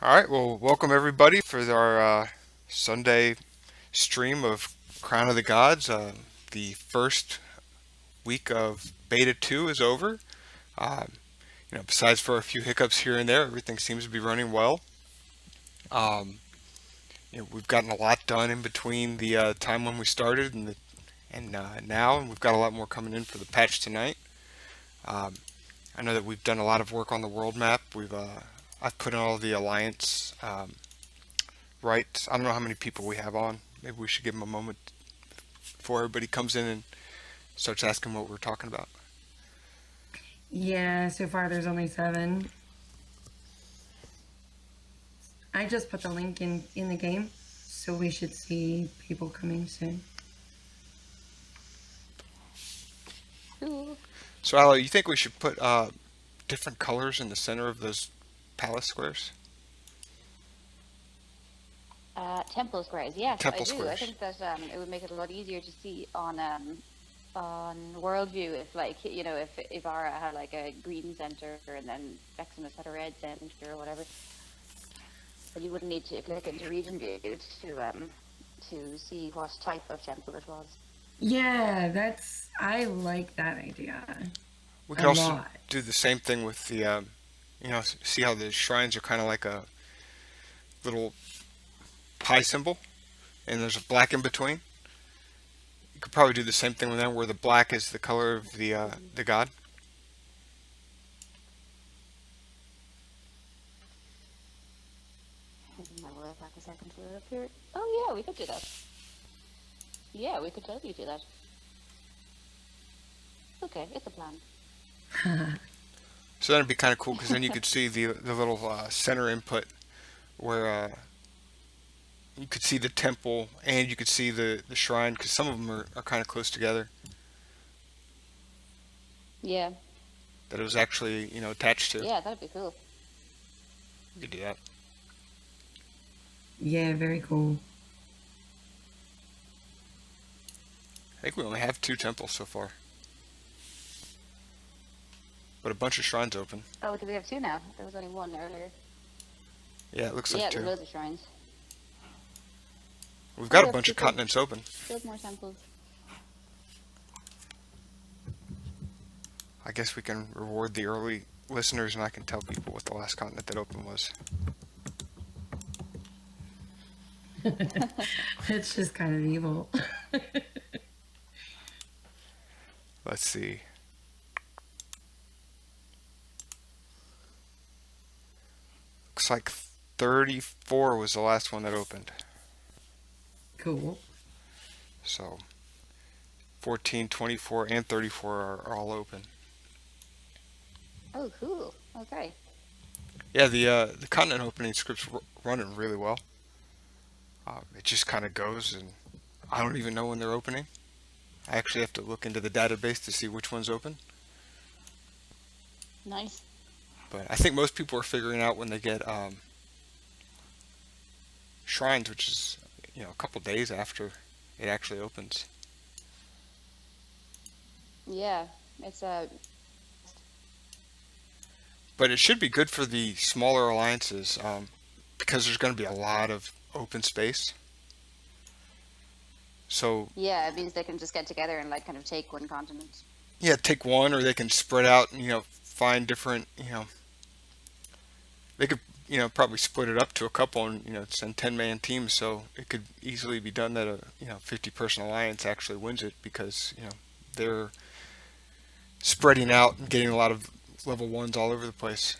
All right, well, welcome everybody for our Sunday stream of Crown of the Gods. The first week of Beta 2 is over. Um, besides for a few hiccups here and there, everything seems to be running well. Um, we've gotten a lot done in between the time when we started and now, and we've got a lot more coming in for the patch tonight. Um, I know that we've done a lot of work on the world map. I've put in all the alliance right. I don't know how many people we have on. Maybe we should give them a moment before everybody comes in and starts asking what we're talking about. Yeah, so far there's only 7. I just put the link in the game, so we should see people coming soon. Ooh. So, Ally, you think we should put different colors in the center of those palace squares? Temple squares. Yes, I Temple do. I squares. think that it would make it a lot easier to see on worldview if Ara had like a green center and then Maximus had a red center or whatever. But you wouldn't need to click into region view to see what type of temple it was. Yeah, I like that idea We a could also lot. do the same thing with see how the shrines are kind of like a little pie symbol, and there's a black in between. You could probably do the same thing with them, where the black is the color of the god. I will back a second to it up here. Oh yeah, we could do that. Yeah, we could totally do that. Okay, it's a plan. So that'd be kind of cool because then you could see the little center input where you could see the temple and you could see the shrine because some of them are kind of close together. Yeah, That it was actually attached to. yeah, that'd be cool. You could do that. Yeah, very cool. I think we only have 2 temples so far, but a bunch of shrines open. Oh, do we have 2 now? There was only 1 earlier. Yeah, it looks like Yeah, there's 2. loads of shrines. We've Oh, got a yep, bunch of people continents open. build more temples. I guess we can reward the early listeners and I can tell people what the last continent that opened was. It's just kind of evil. Let's see. Looks like 34 was the last one that opened. Cool. So 14, 24, and 34 are all open. Oh, cool. Okay. Yeah, the continent opening script's running really well. It just kind of goes, and I don't even know when they're opening. I actually have to look into the database to see which one's open. Nice. But I think most people are figuring out when they get shrines, which is a couple days after it actually opens. Yeah, it's a But it should be good for the smaller alliances because there's going to be a lot of open space. So yeah. It means they can just get together and like kind of take one continent. yeah, take one, or they can spread out and find different. They could probably split it up to a couple and send 10-man teams. So it could easily be done that a 50-person alliance actually wins it because they're spreading out and getting a lot of level ones all over the place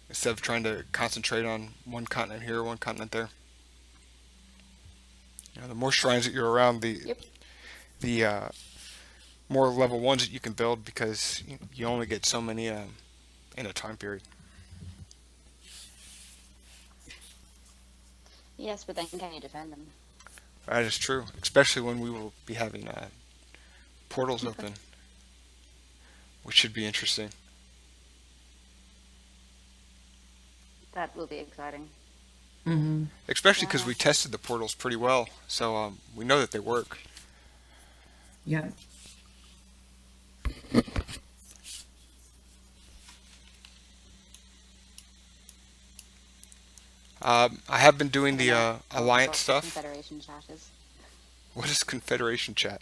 instead of trying to concentrate on one continent here, one continent there. The more shrines that you're around, Yep. the more level ones that you can build because you only get so many in a time period. Yes, but then can you defend them? That is true, especially when we will be having portals open, which should be interesting. That will be exciting. Hmm. Especially because we Wow. tested the portals pretty well, so we know that they work. Yeah. I have been doing I don't the know alliance what the stuff. Confederation chat is. What is Confederation chat?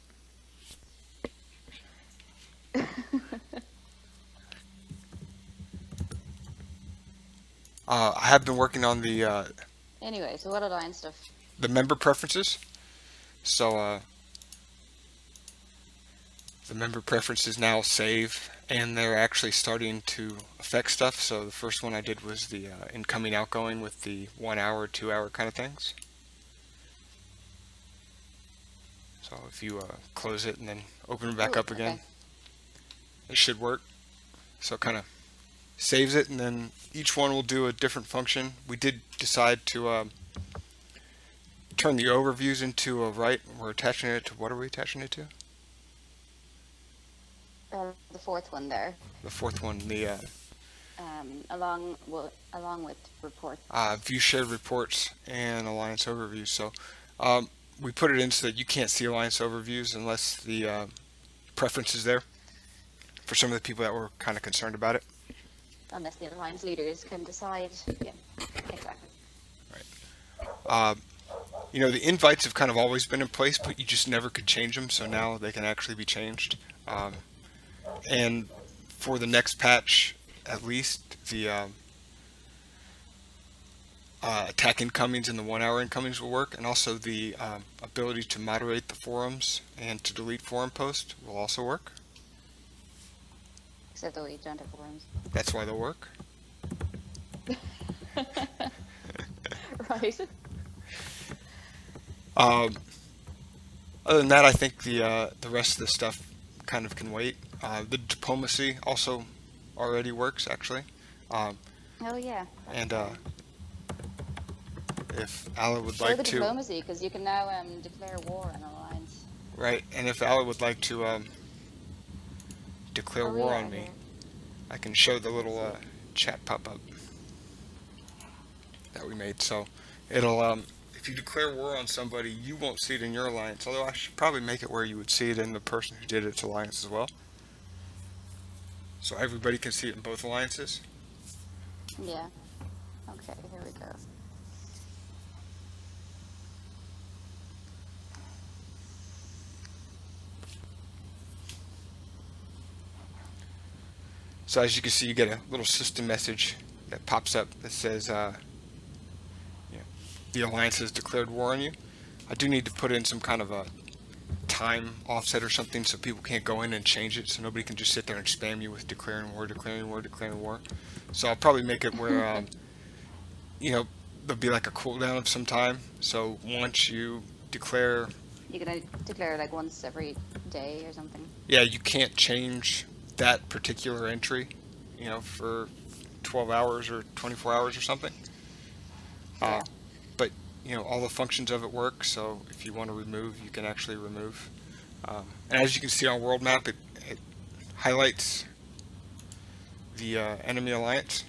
I have been working on Anyway, so what alliance stuff? the member preferences. So the member preferences now save, and they're actually starting to affect stuff. So the first one I did was the incoming, outgoing with the 1 hour, 2 hour kind of things. So if you close it and then open it back Ooh, up again, okay. it should work. So it kind of saves it, and then each one will do a different function. We did decide to turn the overviews into a right. We're attaching it to, what are we attaching it to? The fourth one there, The fourth one, the along with reports. view shared reports and alliance overviews. So um, we put it in so that you can't see alliance overviews unless the preference is there for some of the people that were kind of concerned about it. Unless the alliance leaders can decide. Yeah, exactly. Uh, the invites have kind of always been in place, but you just never could change them. So now they can actually be changed. And for the next patch, at least the attack incomings and the 1 hour incomings will work, and also the ability to moderate the forums and to delete forum posts will also work. Except that we don't have forums. That's why they'll work. Right. Um, Other than that, I think the rest of the stuff kind of can wait. The diplomacy also already works actually, Oh yeah. and if Allah would Show like the to, diplomacy, because you can now declare war on alliance. right, and if Allah would like to declare Oh war yeah. on me, I can show the little chat pop-up that we made. So it'll if you declare war on somebody, you won't see it in your alliance. Although I should probably make it where you would see it in the person who did its alliance as well, so everybody can see it in both alliances. Yeah. Okay. Here we go. So as you can see, you get a little system message that pops up that says, the alliance has declared war on you. I do need to put in some kind of a time offset or something so people can't go in and change it, so nobody can just sit there and spam you with declaring war, declaring war, declaring war. So I'll probably make it where, there'll be like a cooldown of some time. So once you declare, You can declare like once every day or something. yeah, you can't change that particular entry, for 12 hours or 24 hours or something. Yeah. But all the functions of it work. So if you want to remove, you can actually remove. And as you can see on world map, it highlights the enemy alliance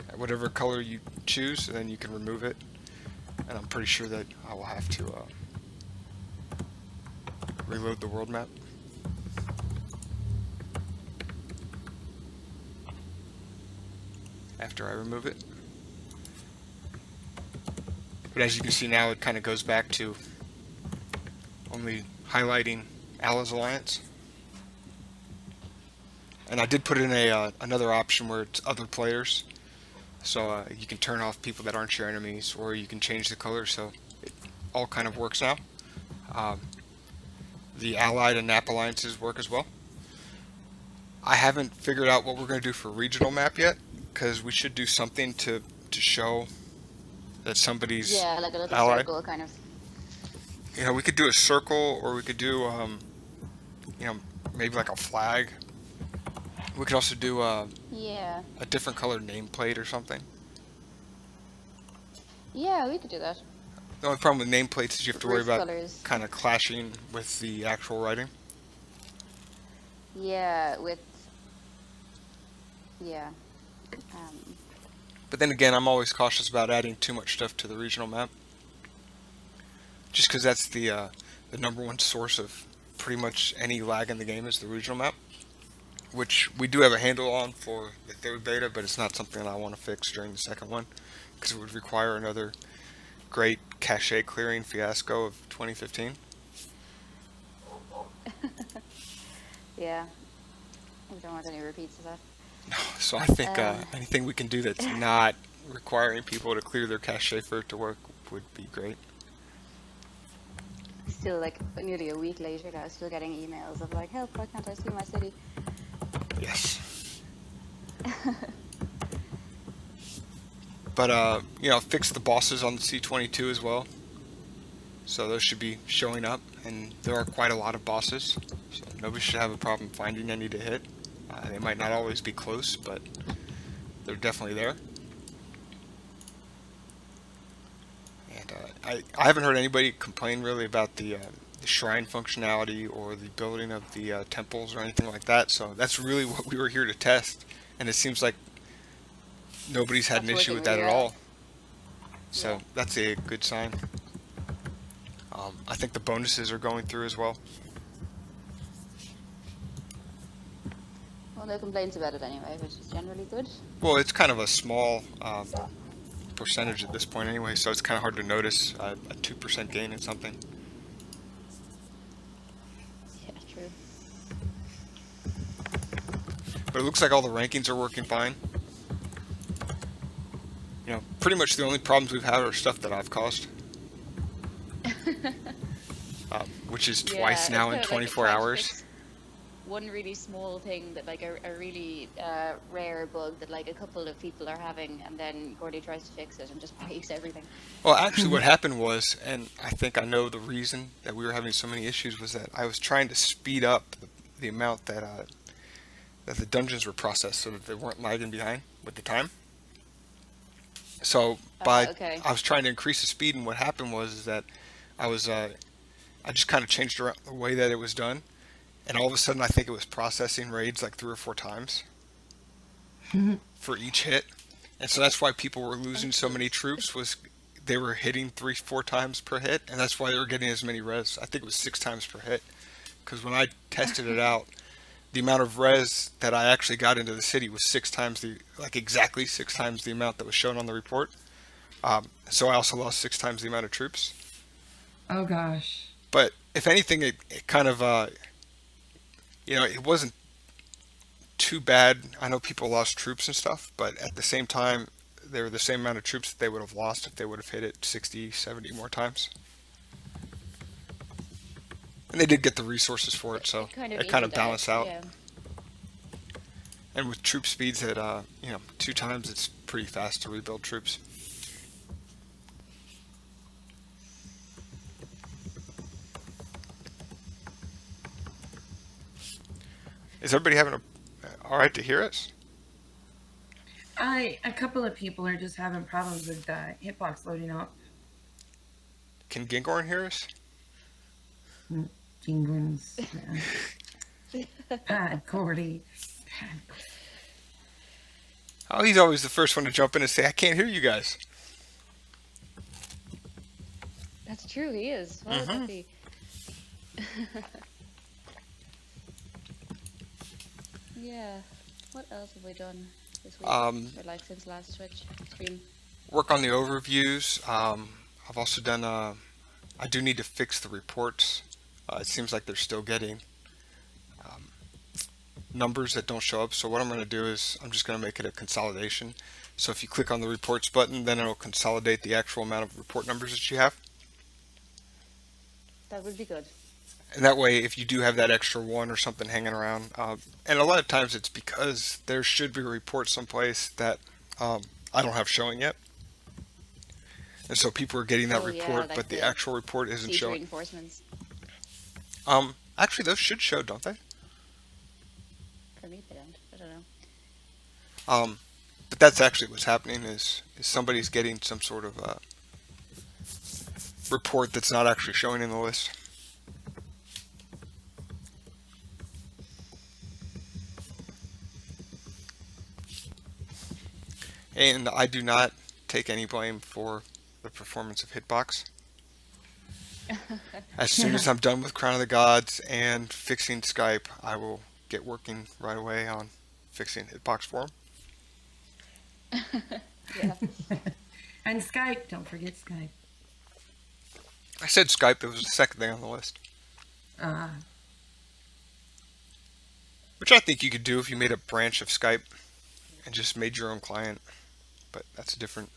at whatever color you choose, and then you can remove it. And I'm pretty sure that I will have to reload the world map. After I remove it. But as you can see now, it kind of goes back to only highlighting Allah's alliance. And I did put in another option where it's other players. So you can turn off people that aren't your enemies, or you can change the color, so it all kind of works now. The Allied and NAP alliances work as well. I haven't figured out what we're going to do for regional map yet, because we should do something to show that somebody's Yeah, like a little ally. circle kind of. We could do a circle, or we could do, maybe like a flag. We could also do Yeah. a different colored nameplate or something. Yeah, we could do that. The only problem with nameplates is you have to worry Roof about colors. kind of clashing with the actual writing. Yeah, with. Yeah. But then again, I'm always cautious about adding too much stuff to the regional map, just because that's the number one source of pretty much any lag in the game is the regional map, which we do have a handle on for the third beta, but it's not something that I want to fix during the second one. because it would require another great cache clearing fiasco of 2015. Yeah, we don't want any repeats of that. So I think Um, anything we can do that's not requiring people to clear their cache for it to work would be great. Still, like nearly a week later now, still getting emails of like, "Help! Why can't I see my city?" Yes. But fix the bosses on the C22 as well. So those should be showing up, and there are quite a lot of bosses. So nobody should have a problem finding any to hit. They might not always be close, but they're definitely there. And I haven't heard anybody complain really about the shrine functionality or the building of the temples or anything like that. So that's really what we were here to test, and it seems like nobody's had an That's issue working with really that at well. all. Yeah. So that's a good sign. I think the bonuses are going through as well. Well, no complaints about it anyway, which is generally good. Well, it's kind of a small percentage at this point anyway, so it's kind of hard to notice a 2% gain in something. Yeah, true. But it looks like all the rankings are working fine. Pretty much the only problems we've had are stuff that I've caused, which is twice Yeah, it's now in kind of like 24 trying to hours. fix one really small thing that like a really rare bug that like a couple of people are having, and then Gordy tries to fix it and just breaks everything. Well, actually, what happened was, and I think I know the reason that we were having so many issues was that I was trying to speed up the amount that the dungeons were processed so that they weren't lagging behind with the time. So Okay. I was trying to increase the speed, and what happened was is that I was I just kind of changed around the way that it was done, and all of a sudden I think it was processing raids like 3 or 4 times for each hit, and so that's why people were losing so many troops was they were hitting 3 4 times per hit, and that's why they were getting as many res. I think it was 6 times per hit, because when I tested it out, the amount of res that I actually got into the city was 6 times exactly 6 times the amount that was shown on the report. So I also lost 6 times the amount of troops. Oh gosh. But if anything, it kind of, it wasn't too bad. I know people lost troops and stuff, but at the same time, they were the same amount of troops that they would have lost if they would have hit it 60, 70 more times. And they did get the resources for it, so It kind of it kind of evened out. balanced out. Yeah. And with troop speeds at, 2 times, it's pretty fast to rebuild troops. Is everybody having all right to hear us? A couple of people are just having problems with hitbox loading up. Can Gingorn hear us? Jinglins. Bad Cordy. Bad. Oh, he's always the first one to jump in and say, I can't hear you guys. That's true. He is. What would that be? Yeah. What else have we done this week? Or like since last Twitch stream? Work on the overviews. I've also done, I do need to fix the reports. It seems like they're still getting numbers that don't show up. So what I'm going to do is I'm just going to make it a consolidation. So if you click on the reports button, then it'll consolidate the actual amount of report numbers that you have. That would be good. And that way, if you do have that extra one or something hanging around, and a lot of times it's because there should be a report someplace that I don't have showing yet. And so people are getting that Oh, yeah, report, like but the the actual report isn't Siege showing. reinforcements. Actually, those should show, don't they? For me, they don't. I don't know. But that's actually what's happening is somebody's getting some sort of report that's not actually showing in the list. And I do not take any blame for the performance of Hitbox. As soon as I'm done with Crown of the Gods and fixing Skype, I will get working right away on fixing Hitbox for him. Yeah. And Skype. Don't forget Skype. I said Skype. It was the second thing on the list, Uh, which I think you could do if you made a branch of Skype and just made your own client. But that's a different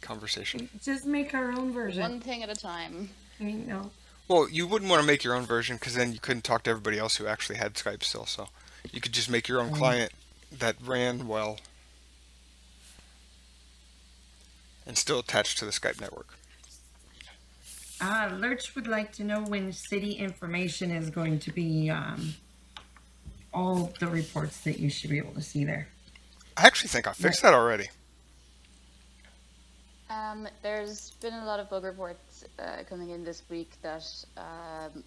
conversation. just make our own version. One thing at a time. You know. Well, you wouldn't want to make your own version because then you couldn't talk to everybody else who actually had Skype still. So you could just make your own Right. client that ran well and still attached to the Skype network. Lurch would like to know when city information is going to be all the reports that you should be able to see there. I actually think I fixed that already. There's been a lot of bug reports coming in this week that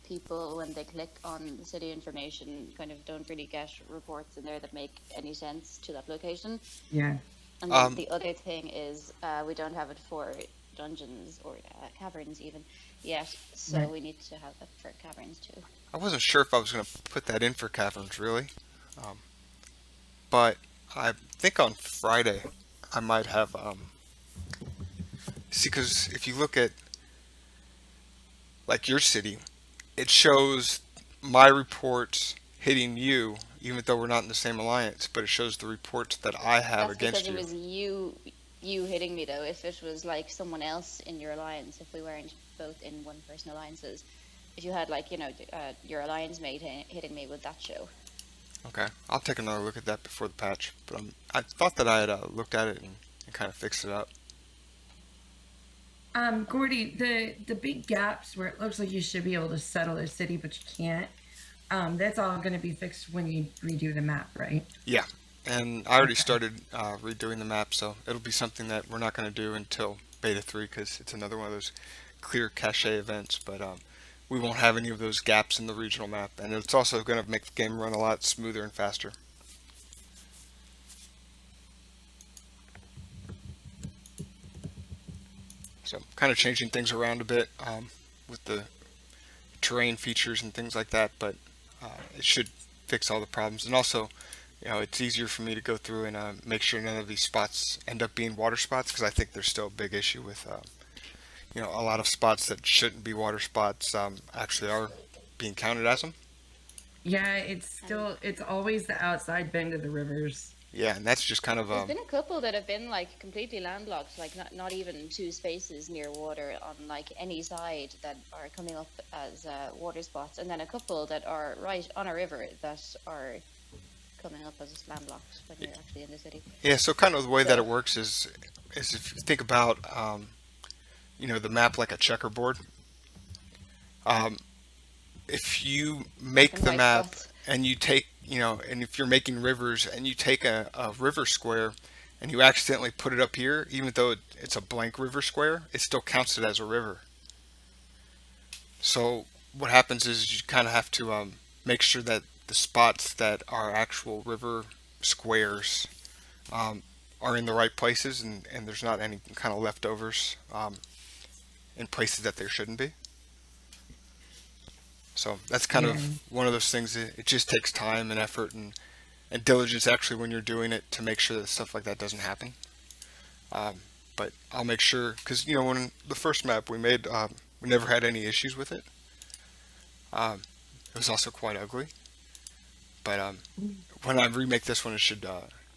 people, when they click on the city information, kind of don't really get reports in there that make any sense to that location. Yeah. And then the other thing is we don't have it for dungeons or caverns even yet, so Right. we need to have it for caverns too. I wasn't sure if I was going to put that in for caverns, really. But I think on Friday I might have. See, because if you look at like your city, it shows my reports hitting you, even though we're not in the same alliance, but it shows the reports that I have That's against because it you. was you hitting me though. If it was like someone else in your alliance, if we weren't both in one person alliances, if you had like your alliance mate hitting me, would that show? Okay, I'll take another look at that before the patch. But I thought that I had looked at it and kind of fixed it up. Gordy, the big gaps where it looks like you should be able to settle a city but you can't. That's all going to be fixed when you redo the map, right? Yeah, and I already Okay. started redoing the map, so it'll be something that we're not going to do until Beta 3 because it's another one of those clear cache events. But we won't have any of those gaps in the regional map, and it's also going to make the game run a lot smoother and faster. So kind of changing things around a bit with the terrain features and things like that, but it should fix all the problems. And also, it's easier for me to go through and make sure none of these spots end up being water spots because I think there's still a big issue with, a lot of spots that shouldn't be water spots actually are being counted as them. Yeah, it's always the outside bend of the rivers. Yeah, and that's just kind of There's been a couple that have been like completely landlocked, like not even two spaces near water on like any side that are coming up as water spots, and then a couple that are right on a river that are coming up as landlocked when you're actually in the city. yeah. So kind of the way that So it works is if you think about the map like a checkerboard. Um, if you black make and the white map spots. and you take, and if you're making rivers and you take a river square and you accidentally put it up here, even though it's a blank river square, it still counts it as a river. So what happens is you kind of have to make sure that the spots that are actual river squares um, are in the right places and there's not any kind of leftovers in places that there shouldn't be. So that's kind Yeah. of one of those things that it just takes time and effort and diligence actually when you're doing it to make sure that stuff like that doesn't happen. Um, but I'll make sure because when the first map we made, we never had any issues with it. It was also quite ugly, but when I remake this one, it should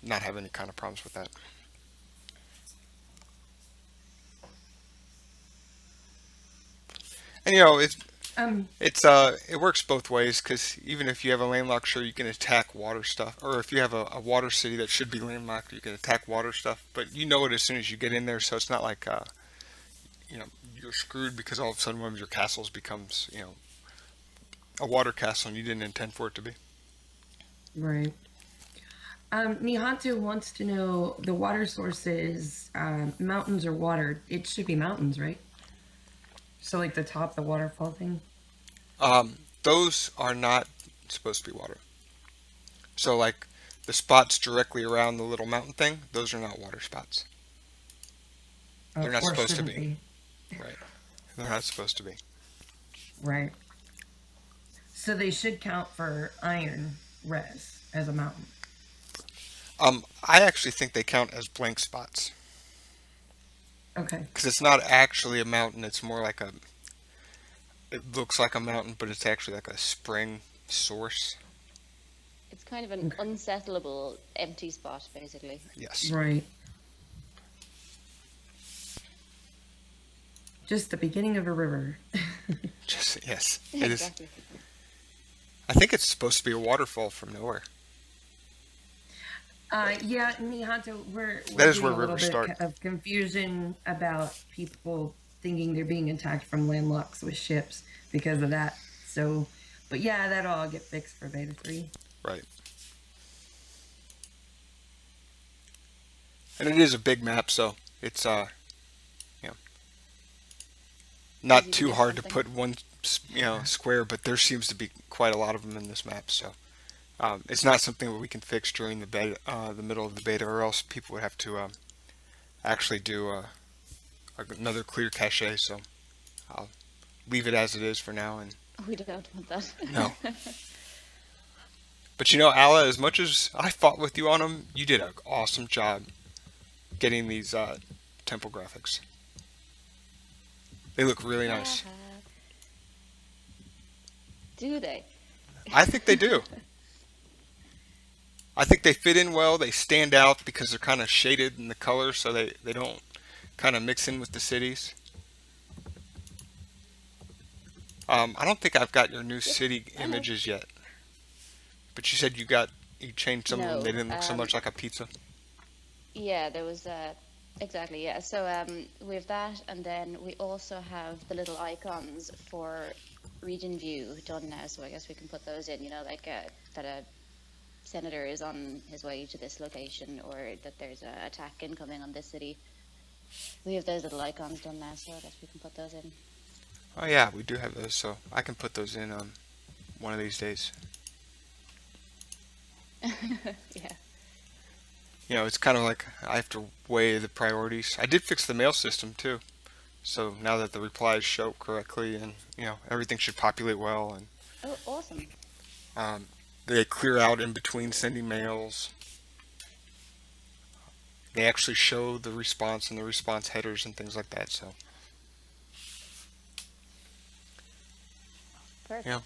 not have any kind of problems with that. And Um, it works both ways because even if you have a landlocked, sure you can attack water stuff, or if you have a water city that should be landlocked, you can attack water stuff. But you know it as soon as you get in there, so it's not like you know you're screwed because all of a sudden one of your castles becomes a water castle and you didn't intend for it to be. right. Nihantu wants to know the water sources, mountains or water. It should be mountains, right? So like the top, the waterfall thing. Those are not supposed to be water. So like the spots directly around the little mountain thing, those are not water spots. They're not Or supposed to shouldn't be. be. Right. They're not supposed to be. Right. So they should count for iron res as a mountain. I actually think they count as blank spots. Okay. because it's not actually a mountain. It's more like a. It looks like a mountain, but it's actually like a spring source. It's kind of an Okay. unsettlable empty spot, basically. Yes. Right. Just the beginning of a river. Just yes, it is. Exactly. I think it's supposed to be a waterfall from nowhere. Yeah, Nihanto, we're That is where getting a little rivers bit start. of confusion about people thinking they're being attacked from landlocks with ships because of that. So, but yeah, that'll all get fixed for Beta 3. Right. And it is a big map, so it's you know, not Easy to too get hard to something. put one square, but there seems to be quite a lot of them in this map, so it's not something that we can fix during the beta, the middle of the beta, or else people would have to actually do another clear cache. So I'll leave it as it is for now. And We don't want that. no, but you know, Ala, as much as I fought with you on them, you did an awesome job getting these temple graphics. They look really nice. Do they? I think they do. I think they fit in well. They stand out because they're kind of shaded in the color, so they don't kind of mix in with the cities. I don't think I've got your new Yeah, city I know. images yet, but you said you changed some of them. They No. didn't look so much like a pizza. Yeah, there was exactly, yeah. So we have that, and then we also have the little icons for region view done now. So I guess we can put those in. You know, like that a senator is on his way to this location, or that there's an attack incoming on this city. We have those little icons done now, so I guess we can put those in. Oh yeah, we do have those, so I can put those in one of these days. Yeah. You know, it's kind of like I have to weigh the priorities. I did fix the mail system too, so now that the replies show up correctly and everything should populate well and Oh, awesome. um, they clear out in between sending mails. They actually show the response and the response headers and things like that. So yeah, Perfect.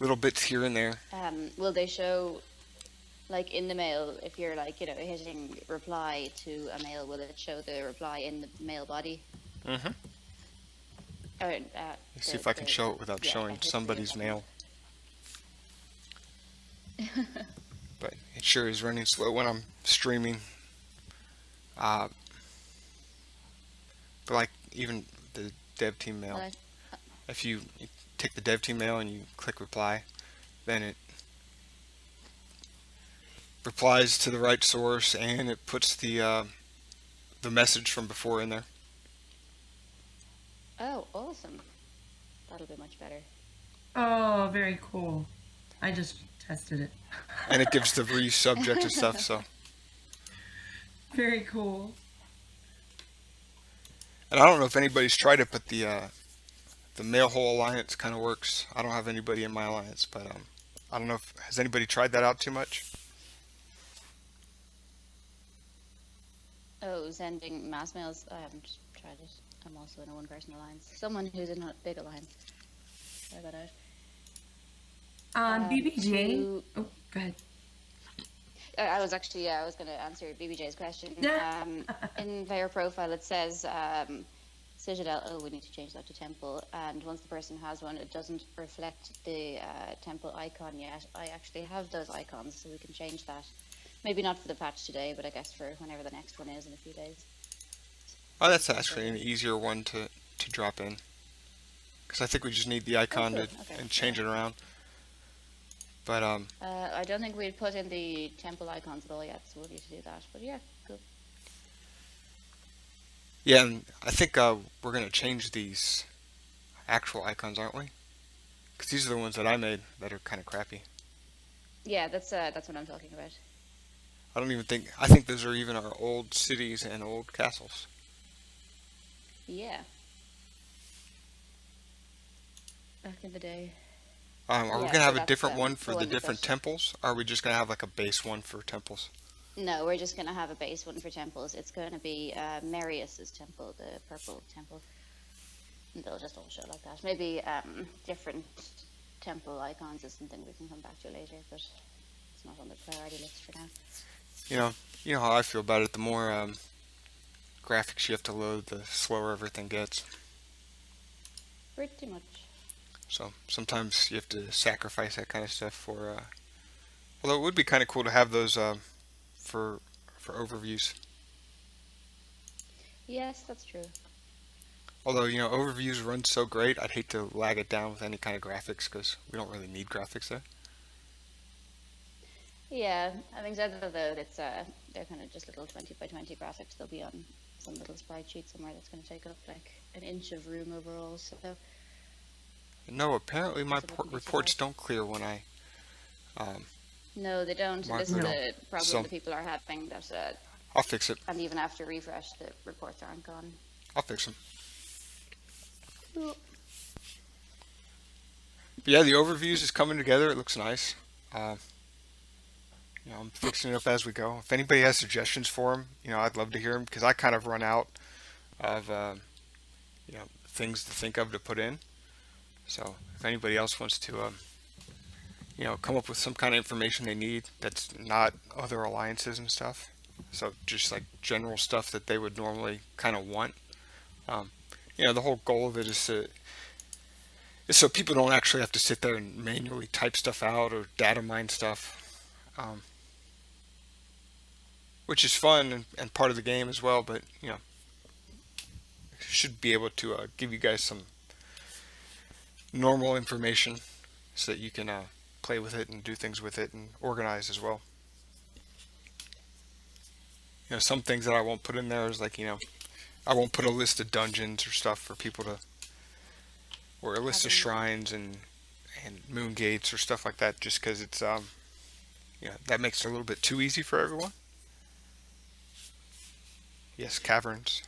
little bits here and there. Will they show, like in the mail, if you're like, hitting reply to a mail, will it show the reply in the mail body? Hmm. Or See if I can show it without yeah, showing history or somebody's something. mail. But it sure is running slow when I'm streaming. Uh, but like even the dev team mail, Well, if you take the dev team mail and you click reply, then it replies to the right source and it puts the message from before in there. oh, awesome. That'll be much better. Oh, very cool. I just tested it. And it gives the re-subject and stuff. So, Very cool. and I don't know if anybody's tried it, but the Mailhole Alliance kind of works. I don't have anybody in my alliance, but I don't know if has anybody tried that out too much. Oh, sending mass mails. I haven't tried it. I'm also in a one-person alliance. Someone who's in a big alliance. Try that out. BBJ. To Oh, go ahead. I was actually, yeah, I was going to answer BBJ's question. Yeah. In their profile, it says Citadel. Oh, we need to change that to Temple. And once the person has one, it doesn't reflect the Temple icon yet. I actually have those icons, so we can change that. Maybe not for the patch today, but I guess for whenever the next one is in a few days. Oh, that's actually an easier one to drop in. Because I think we just need the icon cool. to Okay. and change it around. But I don't think we'd put in the temple icons at all yet, so we'll need to do that. But yeah, cool. yeah, and I think we're gonna change these actual icons, aren't we? Because these are the ones that I made that are kind of crappy. Yeah, that's what I'm talking about. I don't even think I think those are even our old cities and old castles. Yeah. Back in the day. Are we Yeah, gonna so have a that's different one for the the ones different that. temples? Or are we just gonna have like a base one for temples? No, we're just gonna have a base one for temples. It's gonna be Marius's temple, the purple temple. And they'll just all show like that. Maybe different temple icons is something we can come back to later, but it's not on the priority list for now. You know, you know how I feel about it. The more graphics you have to load, the slower everything gets. Pretty much. So sometimes you have to sacrifice that kind of stuff for. Although it would be kind of cool to have those for for overviews. Yes, that's true. Although overviews run so great, I'd hate to lag it down with any kind of graphics because we don't really need graphics there. Yeah, having said that though, it's they're kind of just little 20 by 20 graphics. They'll be on some little sprite sheet somewhere that's going to take up like an inch of room overall. So No, apparently my it's a bit to reports survive. don't clear when I um, No, they don't, and mark this is them. No. the problem So that people are having. That I'll fix it. and even after refresh, the reports aren't gone. I'll fix them. Cool. But yeah, the overviews is coming together. It looks nice. Uh, I'm fixing it up as we go. If anybody has suggestions for them, I'd love to hear them because I kind of run out of things to think of to put in. So if anybody else wants to come up with some kind of information they need that's not other alliances and stuff. So just like general stuff that they would normally kind of want. Um, the whole goal of it is so people don't actually have to sit there and manually type stuff out or data mine stuff, which is fun and part of the game as well. But should be able to give you guys some normal information so that you can play with it and do things with it and organize as well. Some things that I won't put in there is like, I won't put a list of dungeons or stuff for people to, or a list of Having shrines and moon gates or stuff like that, just because it's that makes it a little bit too easy for everyone. Yes, caverns.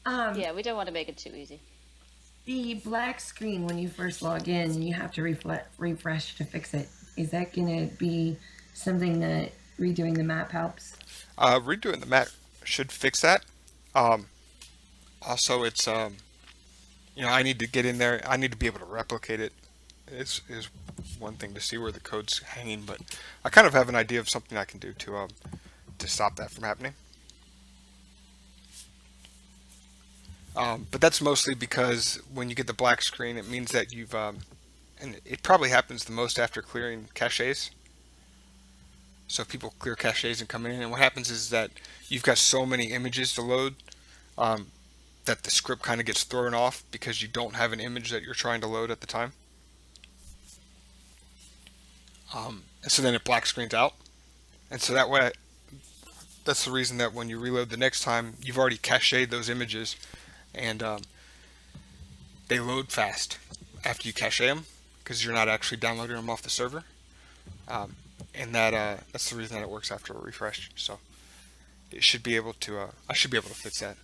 Um, yeah, we don't want to make it too easy. the black screen when you first log in and you have to refresh to fix it. Is that gonna be something that redoing the map helps? Redoing the map should fix that. Um, Also, it's I need to get in there. I need to be able to replicate it. Is one thing to see where the code's hanging, but I kind of have an idea of something I can do to stop that from happening. But that's mostly because when you get the black screen, it means that you've and it probably happens the most after clearing caches. So if people clear caches and come in, and what happens is that you've got so many images to load um, that the script kind of gets thrown off because you don't have an image that you're trying to load at the time. And so then it black screens out. And so that way, that's the reason that when you reload the next time, you've already cached those images and they load fast after you cache them because you're not actually downloading them off the server. Um, and that's the reason that it works after a refresh. So it should be able to, I should be able to fix that.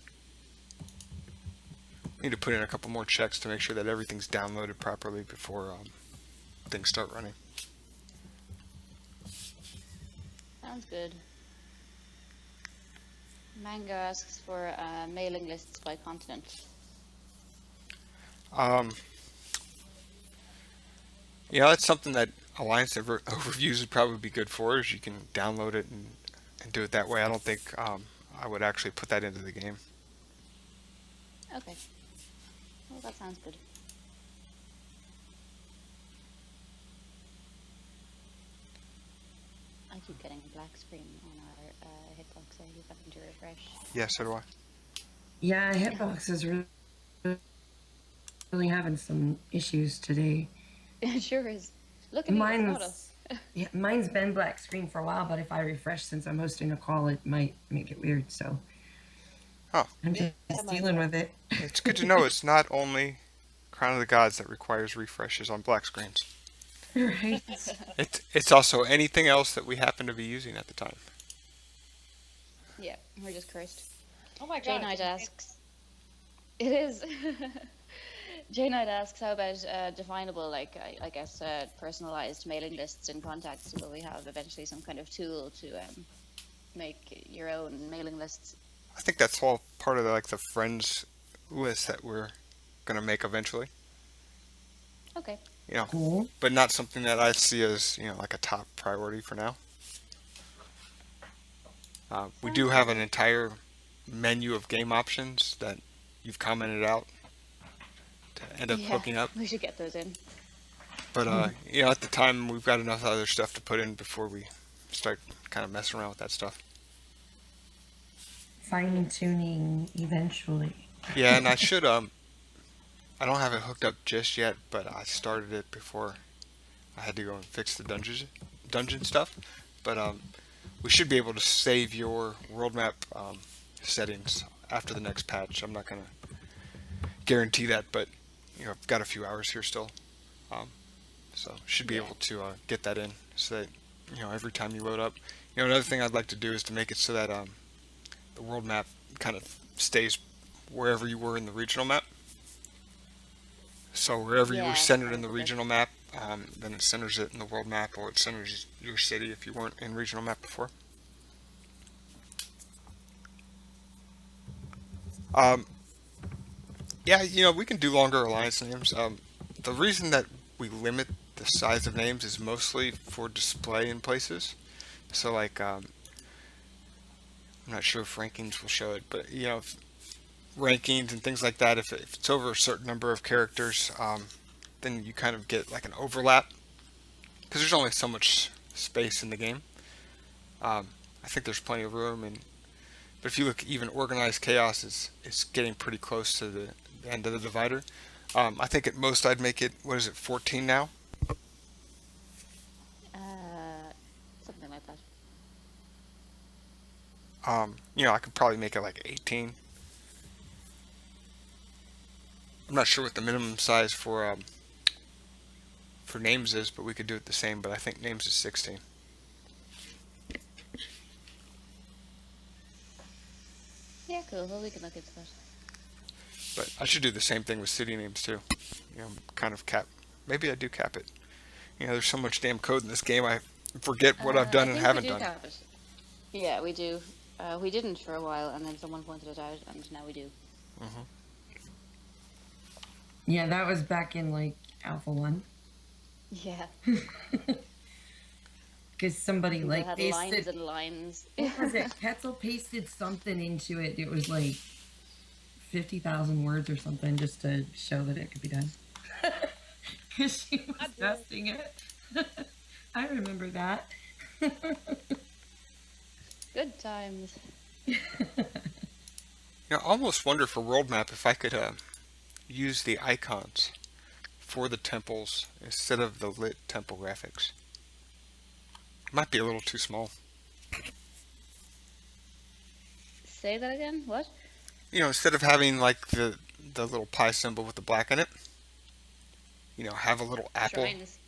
Need to put in a couple more checks to make sure that everything's downloaded properly before things start running. Sounds good. Mango asks for mailing lists by continent. Um, that's something that Alliance overviews would probably be good for. Is you can download it and do it that way. I don't think I would actually put that into the game. Okay. Well, that sounds good. I keep getting a black screen on our hitbox. I keep having to refresh. Yeah, so do I. Yeah, Hitbox is really having some issues today. It sure is. Look at me, it's not us. Mine's been black screen for a while, but if I refresh since I'm hosting a call, it might make it weird. So Oh, I'm just dealing with it. it's good to know it's not only Crown of the Gods that requires refreshes on black screens. Right. It's also anything else that we happen to be using at the time. Yeah, we're just cursed. Oh my Jay god. Knight it's- asks. It is. Jay Knight asks, how about definable, like I guess personalized mailing lists and contacts? Will we have eventually some kind of tool to make your own mailing lists? I think that's all part of like the friends list that we're gonna make eventually. Okay. You know, Cool. but not something that I see as like a top priority for now. We Sounds do have good. an entire menu of game options that you've commented out to end up Yeah, hooking up. we should get those in. But at the time we've got enough other stuff to put in before we start kind of messing around with that stuff. Fine tuning eventually. Yeah, and I should I don't have it hooked up just yet, but I started it before I had to go and fix the dungeon stuff. But we should be able to save your world map settings after the next patch. I'm not gonna guarantee that, but I've got a few hours here still, um, so should be Yeah. able to get that in so that every time you load up. Another thing I'd like to do is to make it so that the world map kind of stays wherever you were in the regional map. So wherever you were Yeah, centered that in would the be good. regional map, then it centers it in the world map, or it centers your city if you weren't in regional map before. Um, yeah, we can do longer alliance names. The reason that we limit the size of names is mostly for display in places. So like, I'm not sure if rankings will show it, but if rankings and things like that, if it's over a certain number of characters, then you kind of get like an overlap because there's only so much space in the game. I think there's plenty of room, but if you look, even organized chaos is getting pretty close to the end of the divider. I think at most I'd make it, what is it, 14 now? Uh, Something like that. I could probably make it like 18. I'm not sure what the minimum size for names is, but we could do it the same. But I think names is 16. Yeah, cool. Well, we can look into that. But I should do the same thing with city names too. Kind of cap. Maybe I do cap it. There's so much damn code in this game. I forget what I've I done and think we haven't do done. cap it. Yeah, we do. We didn't for a while, and then someone pointed it out, and now we do. Hmm. Yeah, that was back in like Alpha 1. Yeah. Because somebody People like had lines pasted. and lines. What was it? Ketzel pasted something into it. It was like 50,000 words or something just to show that it could be done. Because she was testing it. I remember that. Good times. I almost wonder for world map if I could use the icons for the temples instead of the lit temple graphics. It might be a little too small. Say that again? What? Instead of having like the little pie symbol with the black in it, have a little apple. Shrines.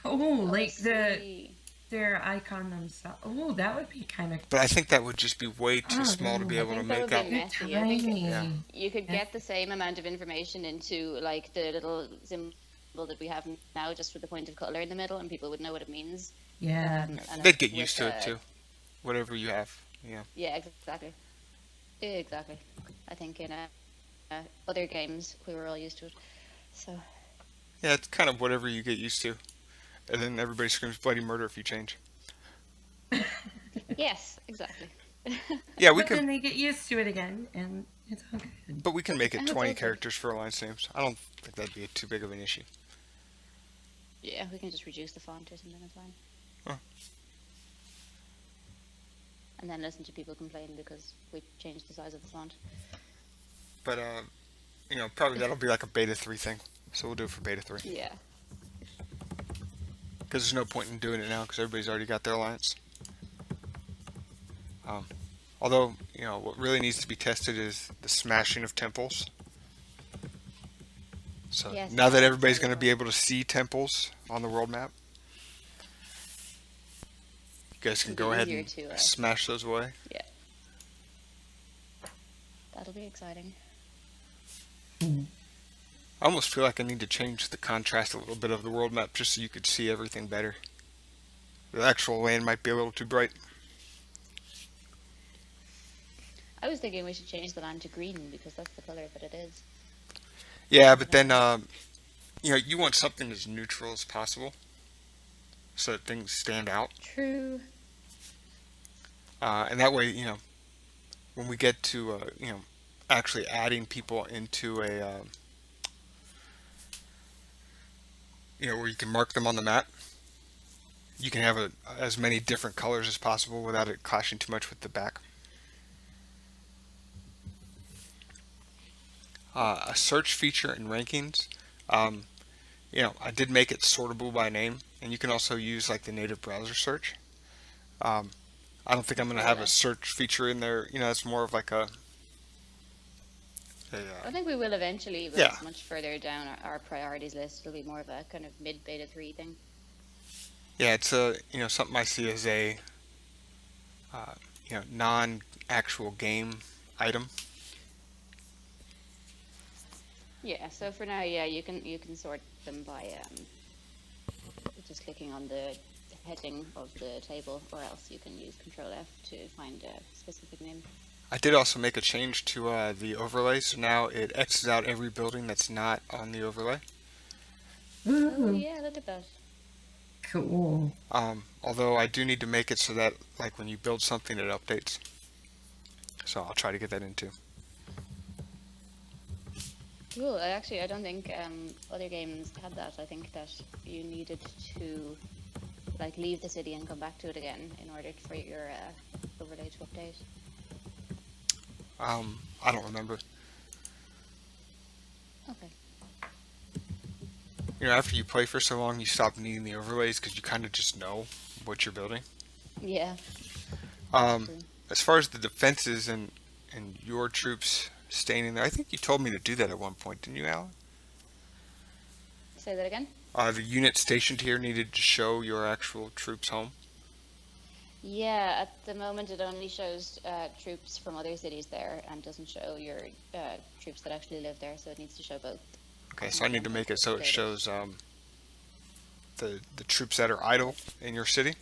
Oh, like see. their icon themselves. Oh, that would be kind of But I think that would just be way too Oh, small to be I able to think that make would out. be messy. I think tiny. Yeah. you could Yeah. get the same amount of information into like the little symbol that we have now, just with the point of color in the middle, and people would know what it means. Yeah. And They'd get with, used to it too. Whatever you have. Yeah. Yeah, exactly. Exactly. I think in other games we were all used to it. So Yeah, it's kind of whatever you get used to. And then everybody screams bloody murder if you change. yes, exactly. Yeah, we But then can, they get used to it again, and it's all good. but we can make it And it's 20 okay. characters for alliance names. I don't think that'd be too big of an issue. Yeah, we can just reduce the font or something. It's fine. Huh. And then listen to people complain because we changed the size of the font. But probably that'll be like a beta 3 thing. So we'll do it for beta 3. Yeah. Because there's no point in doing it now because everybody's already got their alliance. Although, what really needs to be tested is the smashing of temples. So Yes, now that that's everybody's really going to be able to see temples on the world map, you guys can It'll go be ahead easier and to, smash those away. Yeah. That'll be exciting. I almost feel like I need to change the contrast a little bit of the world map just so you could see everything better. The actual land might be a little too bright. I was thinking we should change the land to green because that's the color that it is. Yeah, But but then you want something as neutral as possible so that things stand out. true. And that way, when we get to actually adding people into a where you can mark them on the map, you can have as many different colors as possible without it clashing too much with the back. A search feature in rankings. Um, I did make it sortable by name, and you can also use like the native browser search. Um, I don't think I'm going to Oh, have a nice. search feature in there. It's more of like a I think we will eventually, but yeah, it's much further down our priorities list. It'll be more of a kind of mid beta 3 thing. yeah. It's a something I see as a uh, non-actual game item. Yeah, so for now, yeah, you can sort them by just clicking on the heading of the table, or else you can use Control F to find a specific name. I did also make a change to the overlay, so now it X's out every building that's not on the overlay. Oh Ooh, yeah, look at that. cool. Although I do need to make it so that like when you build something, it updates. So I'll try to get that into. Cool. I don't think other games had that. I think that you needed to like leave the city and come back to it again in order for your overlay to update. I don't remember. Okay, After you play for so long, you stop needing the overlays because you kind of just know what you're building. yeah, that's Um, true. as far as the defenses and your troops staying in there, I think you told me to do that at one point, didn't you, Alan? Say that again. The unit stationed here needed to show your actual troops home. Yeah, at the moment it only shows troops from other cities there and doesn't show your troops that actually live there, so it needs to show both. Okay, And so I I need don't to think make it it's so it updated. shows the troops that are idle in your city.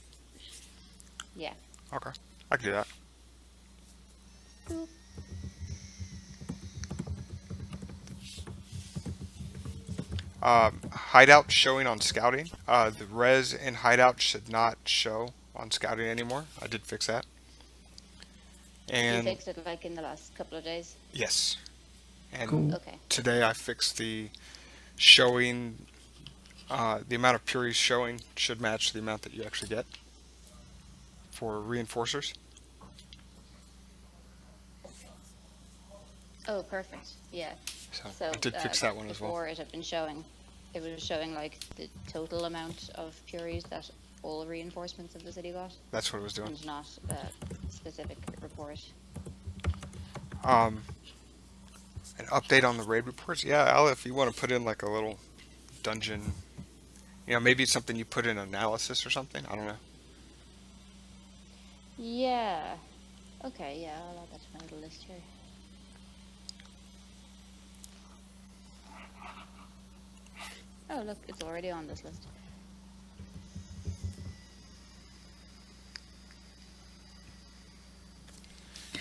Yeah. Okay, I can do that. Cool. Hideout showing on scouting. The res and hideout should not show on scouting anymore. I did fix that. You And fixed it like in the last couple of days. yes, and Cool. Okay. today I fixed the showing. The amount of Puries showing should match the amount that you actually get for reinforcers. Oh, perfect. Yeah. So So I did fix that one as well. before it had been showing, it was showing like the total amount of Furies that all reinforcements of the city got, That's what it was doing. and not a specific report. Um, an update on the raid reports. Yeah, Al, if you want to put in like a little dungeon, maybe it's something you put in analysis or something. I don't know. Yeah. Okay. Yeah, I'll add that to my little list here. Oh, look, it's already on this list.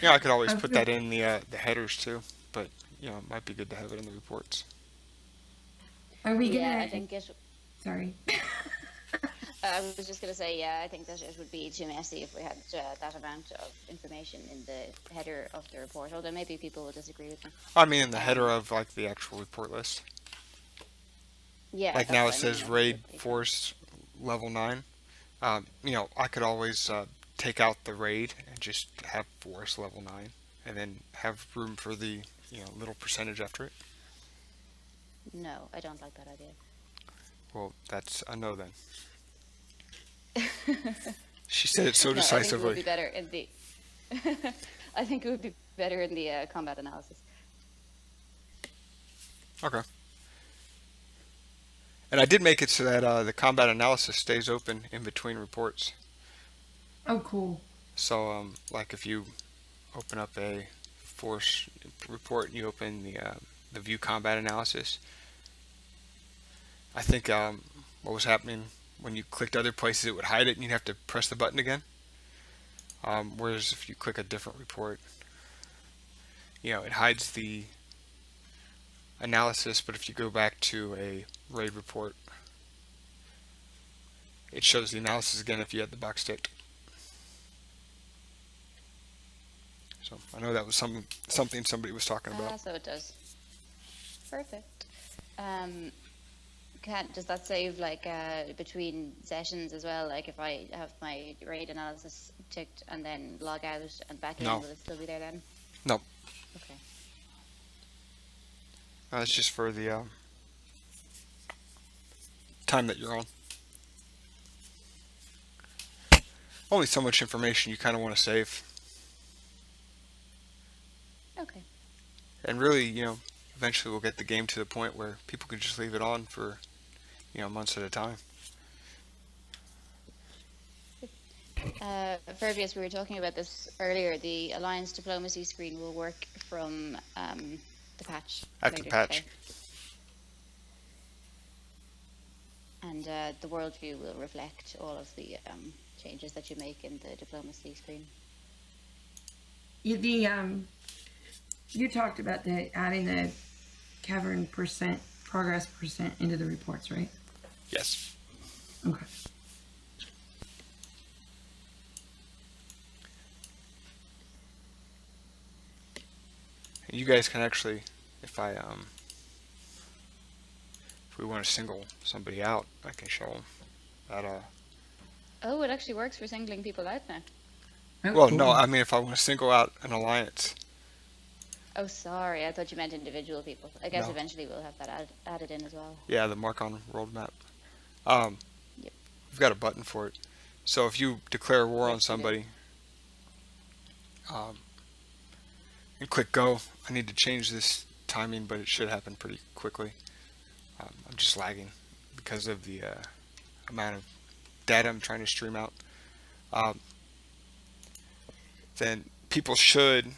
Yeah, I could always I've put been, that in the headers too, but it might be good to have it in the reports. are we Yeah, I gonna? think it. Sorry. I was just gonna say, yeah, I think that it would be too messy if we had that amount of information in the header of the report. Although maybe people will disagree with me. I mean, in the header Um, of like the actual report list. yeah, Like that's now what it I mean. says I think it raid would be fine. force level 9. I could always take out the raid and just have force level 9 and then have room for the, little percentage after it. No, I don't like that idea. Well, that's a no then. She said it so No, I think it would decisively. be better in the. I think it would be better in the combat analysis. Okay. And I did make it so that the combat analysis stays open in between reports. Oh, cool. So, like if you open up a force report and you open the the view combat analysis. I think what was happening when you clicked other places, it would hide it, and you'd have to press the button again. Whereas if you click a different report, it hides the analysis, but if you go back to a RAID report, it shows the analysis again if you had the box ticked. So I know that was something somebody was talking about. So it does. Perfect. Does that save like between sessions as well? Like if I have my RAID analysis ticked and then log out and back in, No. will it still be there then? No, Okay. it's just for the time that you're on. Only so much information you kind of want to save. Okay. And really, eventually we'll get the game to the point where people can just leave it on for, months at a time. Fervius, we were talking about this earlier. The Alliance Diplomacy screen will work from the patch. At the later patch. today. And the worldview will reflect all of the changes that you make in the diplomacy screen. You talked about adding the cavern progress percent into the reports, right? Yes. Okay. And you guys can actually, if we want to single somebody out, I can show them that. Oh, it actually works for singling people out now. Oh, Well, cool. no, I mean if I want to single out an alliance. Oh, sorry. I thought you meant individual people. I guess No. eventually we'll have that added in as well. Yeah, the mark on world map. Yep. We've got a button for it. So if you declare war on Yes, you do. somebody, and click go, I need to change this timing, but it should happen pretty quickly. I'm just lagging because of the amount of data I'm trying to stream out. Then people should,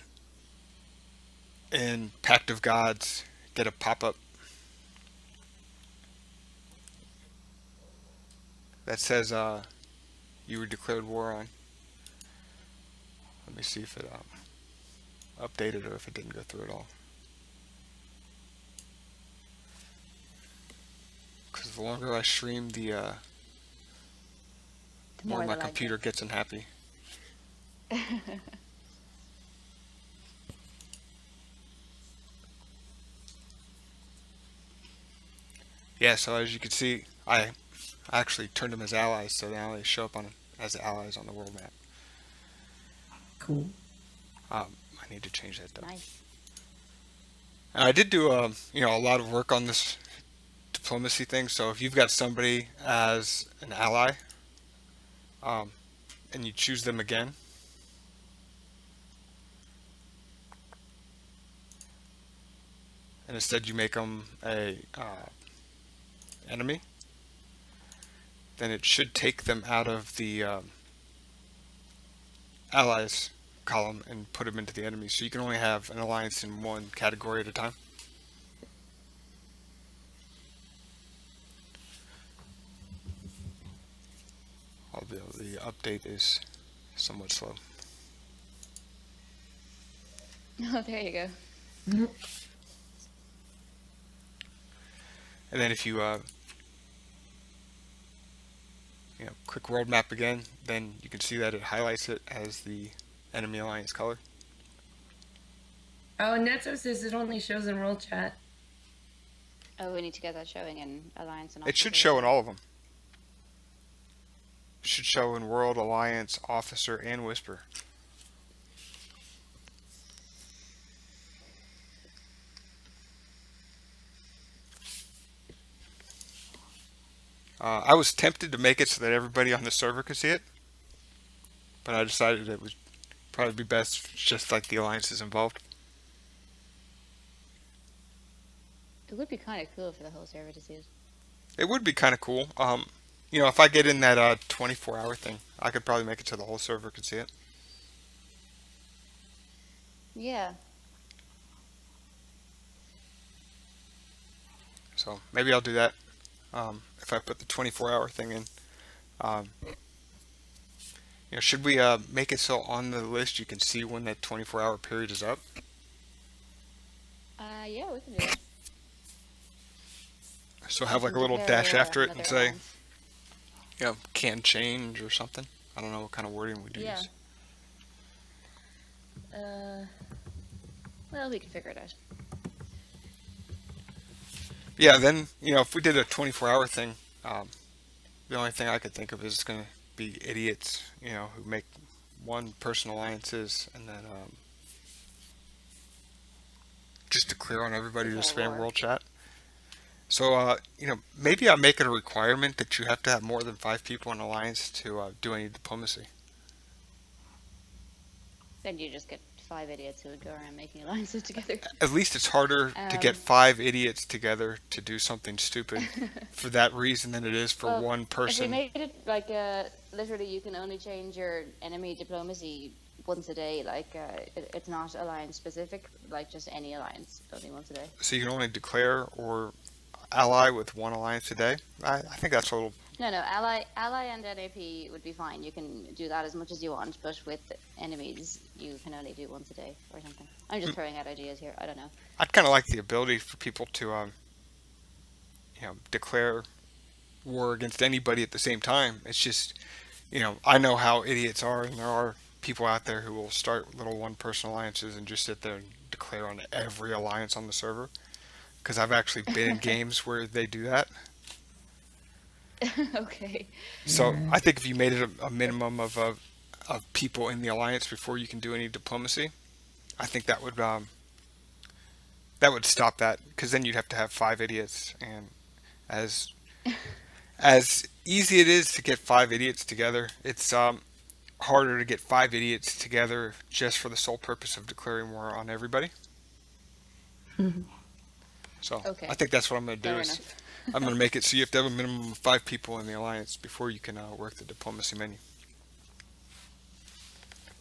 in Pact of Gods, get a pop-up that says you were declared war on. Let me see if it updated or if it didn't go through at all. Because the longer I stream, the more my the lag computer gets unhappy. gets. Yeah, so as you can see, I actually turned them as allies, so now they show up as allies on the world map. Cool. I need to change that though. Nice. And I did do a lot of work on this diplomacy thing. So if you've got somebody as an ally, and you choose them again, and instead you make them a enemy, then it should take them out of the allies column and put them into the enemy. So you can only have an alliance in one category at a time. The update is somewhat slow. Oh, there you go. And then if you click world map again, then you can see that it highlights it as the enemy alliance color. Oh, Netso says it only shows in world chat. Oh, we need to get that showing in Alliance and It should Officer. show in all of them. It should show in World, Alliance, Officer, and Whisper. I was tempted to make it so that everybody on the server could see it, but I decided it would probably be best if it's just like the alliances involved. It would be kind of cool for the whole server to see it. It would be kind of cool. If I get in that 24-hour thing, I could probably make it so the whole server could see it. Yeah. So maybe I'll do that if I put the 24-hour thing in. Um, should we make it so on the list you can see when that 24-hour period is up? Yeah, we can do that. So You have like can a little declare dash after it and another say, alliance. can change or something. I don't know what kind of wording we do Yeah. use. Well, we can figure it out. Yeah, then, if we did a 24-hour thing, the only thing I could think of is going to be idiots, who make one-person alliances and then just to clear on everybody to Declare spam war. world chat. So, maybe I make it a requirement that you have to have more than 5 people in alliance to do any diplomacy. Then you just get 5 idiots who would go around making alliances together. At least it's harder to get Um, 5 idiots together to do something stupid for that reason than it is for well, one if we person. made it like literally you can only change your enemy diplomacy once a day, like it's not alliance specific, like just any alliance, only once a day. So you can only declare or ally with one alliance a day. I think that's a little. No, ally and NAP would be fine. You can do that as much as you want, but with enemies, you can only do once a day or something. I'm just throwing out ideas here. I don't know. I'd kind of like the ability for people to, declare war against anybody at the same time. It's just, I know how idiots are, and there are people out there who will start little one-person alliances and just sit there and declare on every alliance on the server. Because I've actually been in games where they do that. Okay. So Yeah. I think if you made it a minimum of people in the alliance before you can do any diplomacy, I think that would stop that. Because then you'd have to have 5 idiots, and as as easy it is to get 5 idiots together, it's harder to get 5 idiots together just for the sole purpose of declaring war on everybody. So Okay. I think that's what I'm going to do Fair is enough. I'm going to make it so you have to have a minimum of 5 people in the alliance before you can work the diplomacy menu.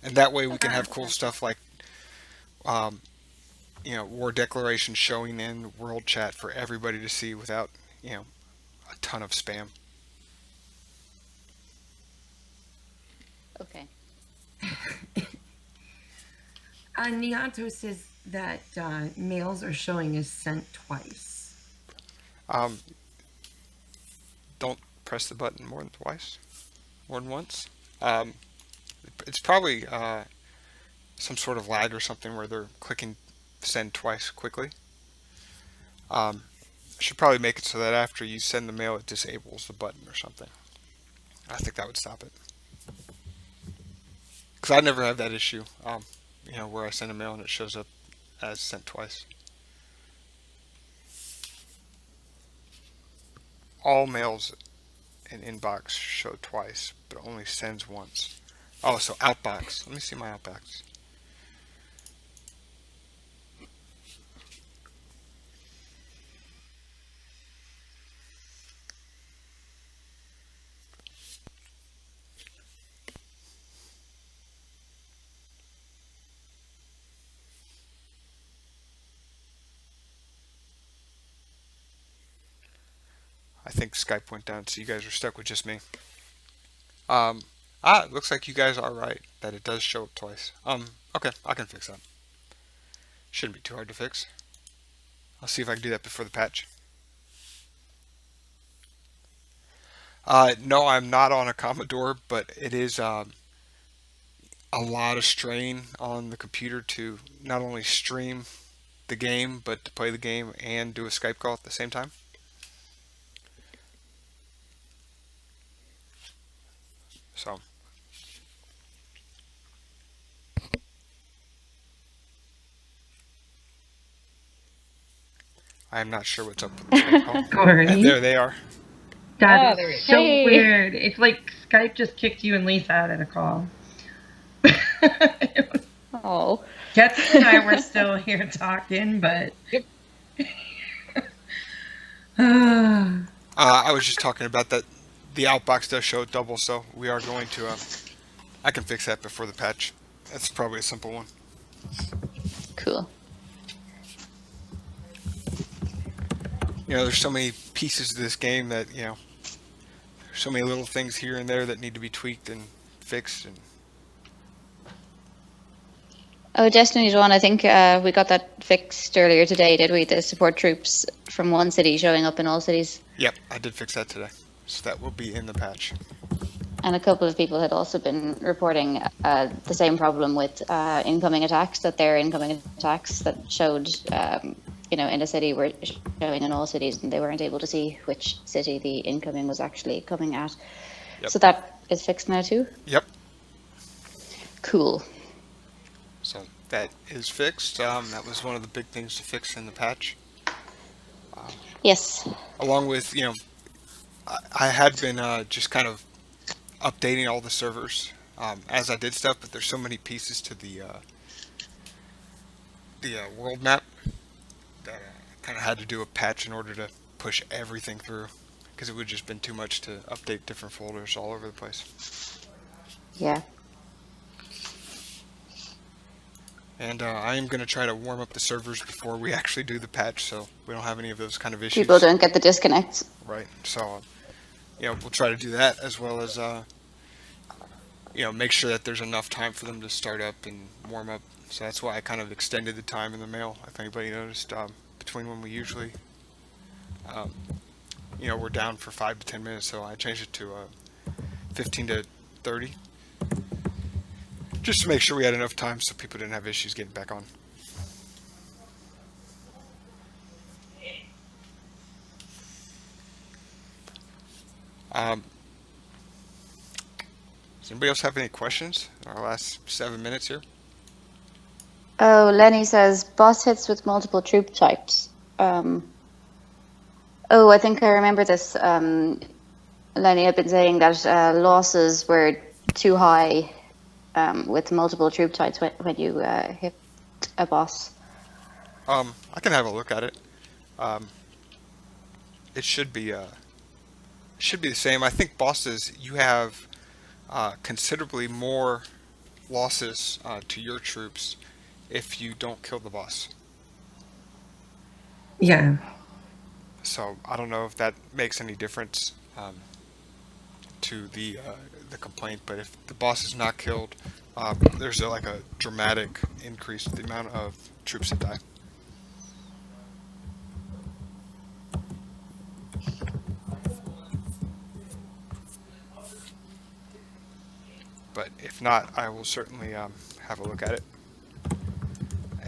And that way we can have cool stuff like, um, war declaration showing in world chat for everybody to see without, a ton of spam. Okay. Nianto says that mails are showing as sent twice. Um, don't press the button more than once. Um, it's probably some sort of lag or something where they're clicking send twice quickly. I should probably make it so that after you send the mail, it disables the button or something. I think that would stop it. Because I never have that issue, where I send a mail and it shows up as sent twice. All mails in inbox show twice, but only sends once. Oh, so outbox. Let me see my outbox. I think Skype went down, so you guys are stuck with just me. It looks like you guys are right that it does show up twice. Okay, I can fix that. Shouldn't be too hard to fix. I'll see if I can do that before the patch. No, I'm not on a Commodore, but it is a lot of strain on the computer to not only stream the game, but to play the game and do a Skype call at the same time. So, I am not sure what's up with the Skype call. Corey. And there they are. That there is it so is. weird. It's like Skype just kicked you and Lisa out of the call. Oh. Jetsy and I were still here talking, but. Yep. I was just talking about that. The outbox does show double, so we are going to. I can fix that before the patch. That's probably a simple one. Cool. there's so many pieces to this game that there's so many little things here and there that need to be tweaked and fixed. And Oh, Destiny's one. I think we got that fixed earlier today, did we? The support troops from one city showing up in all cities. yep, I did fix that today, so that will be in the patch. And a couple of people had also been reporting the same problem with incoming attacks, that their incoming attacks that showed, in a city were showing in all cities, and they weren't able to see which city the incoming was actually coming at. Yep. So that is fixed now too? Yep. Cool. So that is fixed. That was one of the big things to fix in the patch. Yes. Along with, I had been just kind of updating all the servers as I did stuff, but there's so many pieces to the world map that I kind of had to do a patch in order to push everything through, because it would have just been too much to update different folders all over the place. Yeah. And I am going to try to warm up the servers before we actually do the patch, so we don't have any of those kind of issues. People don't get the disconnects. Right. So, we'll try to do that, as well as, make sure that there's enough time for them to start up and warm up. So that's why I kind of extended the time in the mail, if anybody noticed, between when we usually, we're down for 5 to 10 minutes. So I changed it to 15 to 30. Just to make sure we had enough time so people didn't have issues getting back on. Does anybody else have any questions in our last 7 minutes here? Oh, Lenny says boss hits with multiple troop types. I think I remember this. Lenny had been saying that losses were too high with multiple troop types when you hit a boss. I can have a look at it. It should be the same. I think bosses, you have considerably more losses to your troops if you don't kill the boss. Yeah. So I don't know if that makes any difference to the complaint, but if the boss is not killed, there's a dramatic increase in the amount of troops that die. But if not, I will certainly have a look at it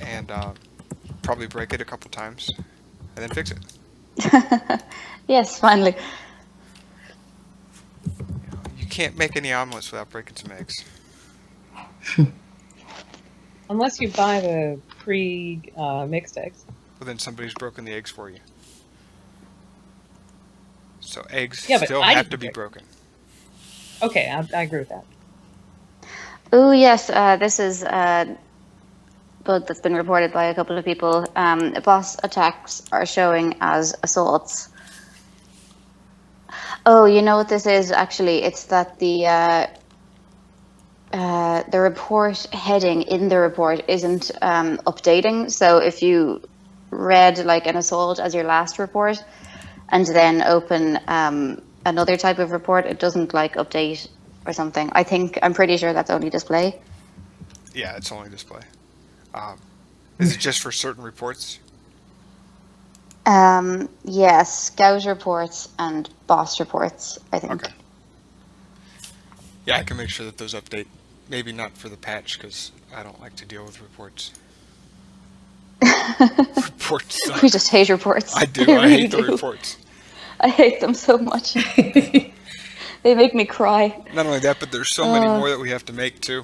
and probably break it a couple times and then fix it. Yes, finally. You can't make any omelets without breaking some eggs. Unless you buy the pre-mixed eggs. Well, then somebody's broken the eggs for you. So eggs Yeah, but still I have didn't to be break. broken. Okay, I agree with that. Oh, yes, this is a bug that's been reported by a couple of people. Boss attacks are showing as assaults. Oh, you know what this is, actually? It's that the report heading in the report isn't updating. So if you read an assault as your last report and then open another type of report, it doesn't update or something. I'm pretty sure that's only display. Yeah, it's only display. Is it just for certain reports? Yes, scout reports and boss reports, I think. Okay. Yeah, I can make sure that those update. Maybe not for the patch, because I don't like to deal with reports. Reports suck. We just hate reports. I do. We I really hate the do. reports. I hate them so much. They make me cry. Not only that, but there's so many more that we have to make, too.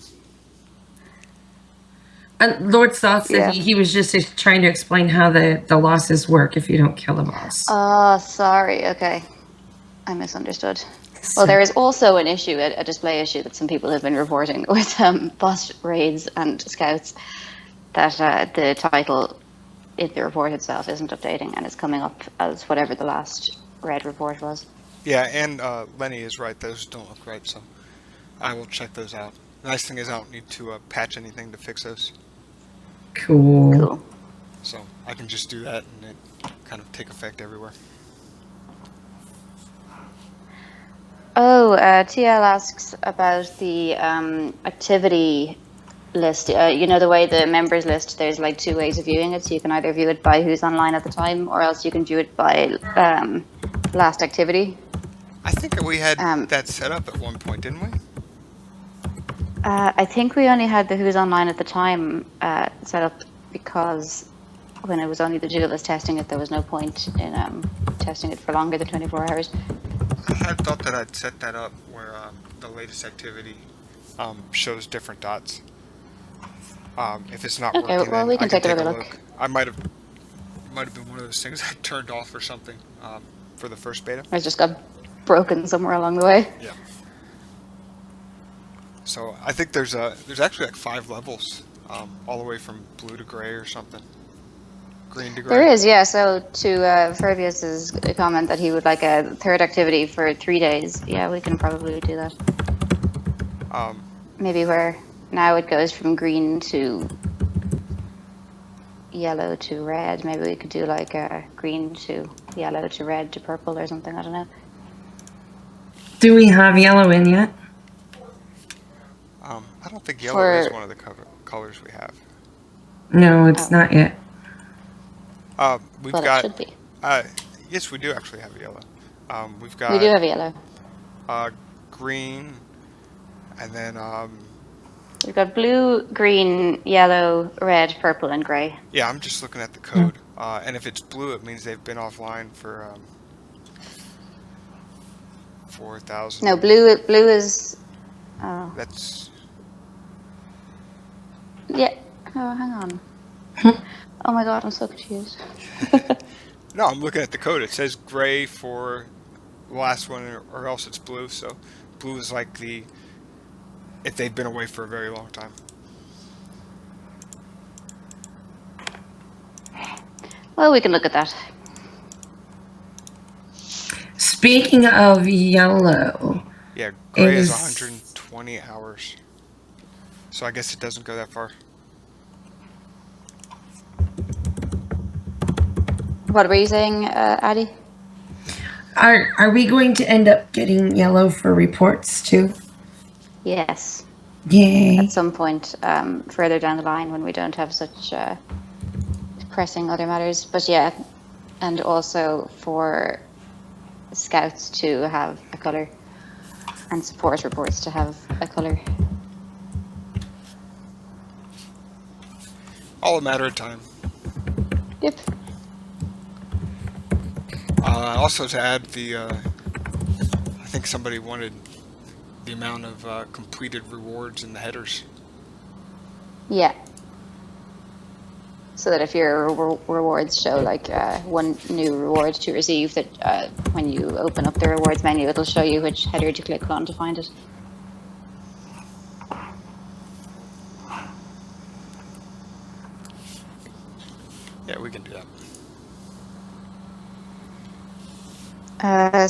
And Lord Soth said Yeah. he was just trying to explain how the losses work if you don't kill a boss. Oh, sorry. Okay. I misunderstood. Well, there is also an issue, a display issue that some people have been reporting with boss raids and scouts, that the title in the report itself isn't updating and it's coming up as whatever the last red report was. Yeah, and Lenny is right. Those don't look right, so I will check those out. The nice thing is I don't need to patch anything to fix those. Cool. Cool. So I can just do that, and it kind of take effect everywhere. Oh, TL asks about the activity list. You know, the way the members list, there's like two ways of viewing it. So you can either view it by who's online at the time, or else you can view it by last activity. I think we had Um, that set up at one point, didn't we? I think we only had the who's online at the time set up because when it was only the duelist testing it, there was no point in testing it for longer than 24 hours. I had thought that I'd set that up where the latest activity shows different dots. If it's not Okay, working, well, then we can I can take take a a look. look. I might have been one of those things I turned off or something for the first beta. It just got broken somewhere along the way. Yeah. So I think there's actually like 5 levels, all the way from blue to gray or something, green to gray. There is, yeah. So to Ferbius's comment that he would like a third activity for 3 days, yeah, we can probably do that. Um, Maybe where now it goes from green to yellow to red. Maybe we could do like a green to yellow to red to purple or something. I don't know. Do we have yellow in yet? I don't think yellow is For- one of the colors we have. No, it's Oh. not yet. We've But it got should be. yes, we do actually have yellow. We've got We do have yellow. green, and then We've got blue, green, yellow, red, purple, and gray. yeah, I'm just looking at the code, and if it's blue, it means they've been offline for 4,000. No, blue is. Oh, That's yeah. Oh, hang on. Oh my god, I'm so confused. no, I'm looking at the code. It says gray for the last one, or else it's blue. So blue is like if they've been away for a very long time. Well, we can look at that. Speaking of yellow, Yeah, gray is Is- 120 hours. So I guess it doesn't go that far. What were you saying, Addie? are we going to end up getting yellow for reports too? Yes. Yay. At some point further down the line when we don't have such pressing other matters. But yeah, and also for scouts to have a color and support reports to have a color. All a matter of time. Yep. Also to add I think somebody wanted the amount of completed rewards in the headers. Yeah. So that if your rewards show like one new reward to receive, that when you open up the rewards menu, it'll show you which header to click on to find it. Yeah, we can do that.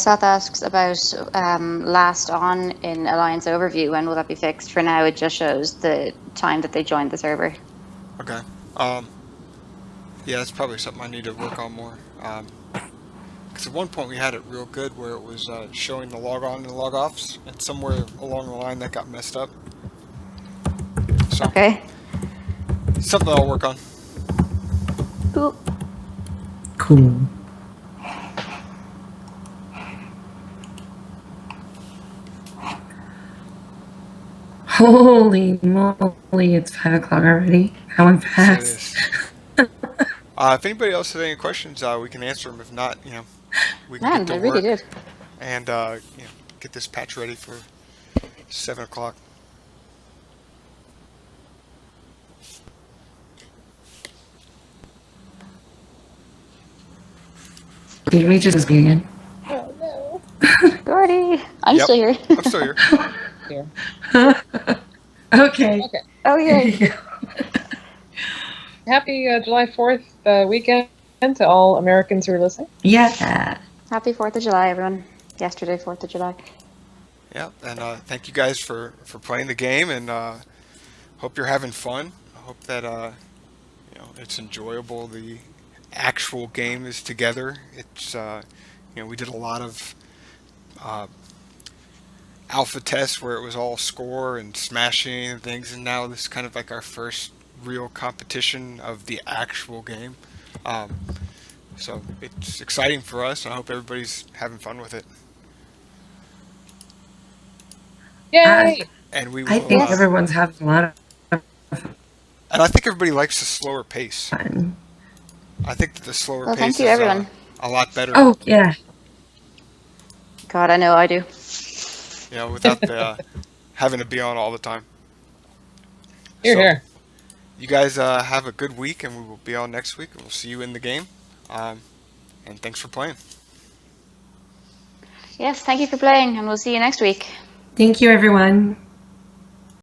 Seth asks about last on in Alliance Overview. When will that be fixed? For now, it just shows the time that they joined the server. Okay. Yeah, that's probably something I need to work on more. Because at one point we had it real good where it was showing the log on and log offs, and somewhere along the line that got messed up. So, Okay. something I'll work on. Cool. Cool. Holy moly, it's 5 o'clock already. How went So it fast. is. If anybody else has any questions, we can answer them. If not, we can Man, get to I really work did. and get this patch ready for 7 o'clock. Did we just be again? Gordy, I'm Yep. still here. I'm still here. Here. Okay. Okay. Oh yeah. Happy July 4th weekend to all Americans who are listening. Yeah. Happy 4th of July, everyone. Yesterday, 4th of July. Yeah, and thank you guys for playing the game, and hope you're having fun. I hope that it's enjoyable, the actual game is together. It's we did a lot of uh, alpha tests where it was all score and smashing and things, and now this is kind of like our first real competition of the actual game. Um, so it's exciting for us, and I hope everybody's having fun with it. Uh, Yay! And we I will, think Yes. everyone's having a lot of and I think everybody likes the slower pace. fun. I think that the slower Well, thank pace you, is everyone. a lot better. Oh, yeah. God, I know I do. Without the having to be on all the time. Here, So here. you guys have a good week, and we will be on next week, and we'll see you in the game. And thanks for playing. Yes, thank you for playing, and we'll see you next week. Thank you, everyone.